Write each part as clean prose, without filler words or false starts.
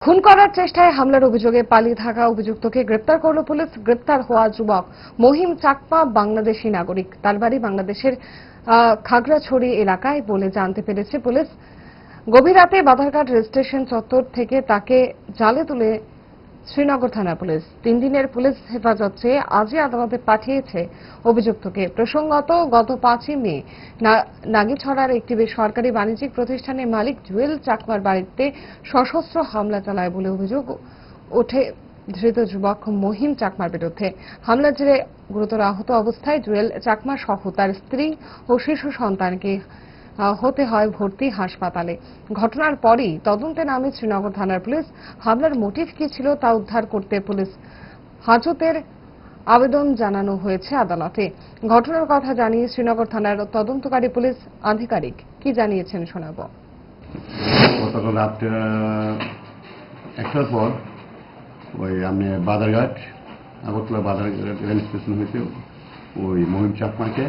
খুন করার চেষ্টায় হামলার অভিযোগে পালিয়ে থাকা অভিযুক্তকে গ্রেপ্তার করল পুলিশ। গ্রেপ্তার হওয়া যুবক মহিম চাকমা বাংলাদেশী নাগরিক। তার বাড়ি বাংলাদেশের খাগড়াছড়ি এলাকায় বলে জানতে পেরেছে পুলিশ। গভীর রাতে বাধারঘাট রেলস্টেশন চত্বর থেকে তাকে জালে তুলে শ্রীনগর থানা পুলিশ 3 দিনের পুলিশ হেফাজত চেয়ে আজই আদালতে পাঠিয়েছে অভিযুক্তকে। প্রসঙ্গত গত 5ই মে নাগিছড়ার একটি বেসরকারি বাণিজ্যিক প্রতিষ্ঠানের মালিক জুয়েল চাকমার বাড়িতে সশস্ত্র হামলা চালায় বলে অভিযোগ ওঠে ধৃত যুবক মহিম চাকমার বিরুদ্ধে। হামলার জেরে গুরুতর আহত অবস্থায় জুয়েল চাকমা সহ তার স্ত্রী ও শিশু সন্তানকে হতে হয় ভর্তি হাসপাতালে। ঘটনার পরই তদন্তে নামে শ্রীনগর থানার পুলিশ। হামলার মোটিভ কি ছিল তা উদ্ধার করতে পুলিশ হাজতের আবেদন জানানো হয়েছে আদালতে। ঘটনার কথা জানিয়ে শ্রীনগর থানার তদন্তকারী পুলিশ আধিকারিক কি জানিয়েছেন শোনাবো। গতকাল রাত 1টার পর ওই আমি বাধারঘাট আগরতলা বাধারঘাট রেল স্টেশন হয়েছে ওই মহিম চাকমাকে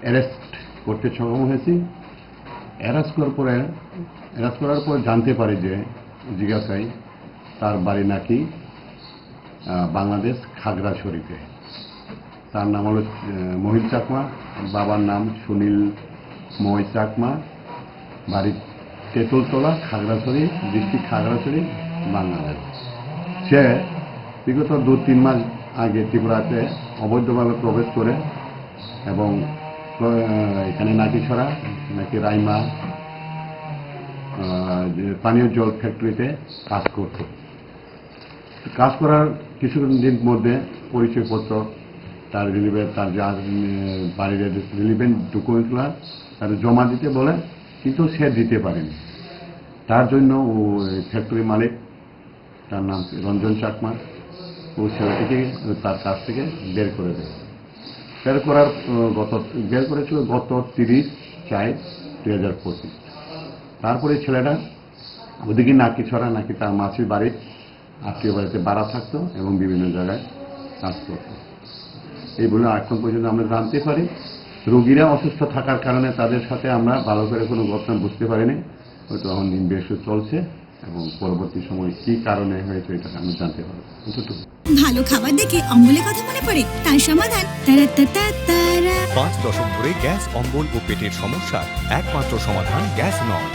অ্যারেস্ট করতে সক্ষম হয়েছি। অ্যারেস্ট করার পর জানতে পারি যে জিজ্ঞাসায় তার বাড়ি নাকি বাংলাদেশ খাগড়াছড়িতে। তার নাম হলো মহিম চাকমা, বাবার নাম সুনীল ময় চাকমা, বাড়ি তেঁতুলতলা, খাগড়াছড়ি ডিস্ট্রিক্ট, খাগড়াছড়ি, বাংলাদেশ। সে বিগত 2-3 মাস আগে ত্রিপুরাতে অবৈধভাবে প্রবেশ করে এবং এখানে নাকিছড়া নাকি রাইমা পানীয় জল ফ্যাক্টরিতে কাজ করত। কাজ করার কিছুদিন মধ্যে পরিচয়পত্র তার তার যা বাড়ির রিলিভেন্ট ডকুমেন্টগুলো তার জমা দিতে বলে, কিন্তু সে দিতে পারেনি। তার জন্য ও ফ্যাক্টরি মালিক, তার নাম রঞ্জন চাকমা, ও ছেলেটিকে তার কাছ থেকে বের করে দেয়। বের করেছিল গত 30/4/2025। তারপরে ছেলেটা ওদিকে নাকিছড়া নাকি তার মাসির বাড়ির আত্মীয় বাড়িতে ভাড়া থাকতো এবং বিভিন্ন জায়গায় কাজ করত। এই বলে এখন পর্যন্ত আমরা জানতে পারি। রোগীরা অসুস্থ থাকার কারণে তাদের সাথে আমরা ভালো করে কোনো ঘটনা বুঝতে পারিনি। হয়তো এখন ইনভেস্ট চলছে এবং পরবর্তী সময় কি কারণে হয়েছে এটা আমরা জানতে পারবো। ভালো খাবার দেখে অম্বলের কথা মনে পড়ে, তার সমাধান 5 দশক ধরে গ্যাস, অম্বল ও পেটের সমস্যার একমাত্র সমাধান গ্যাস নল।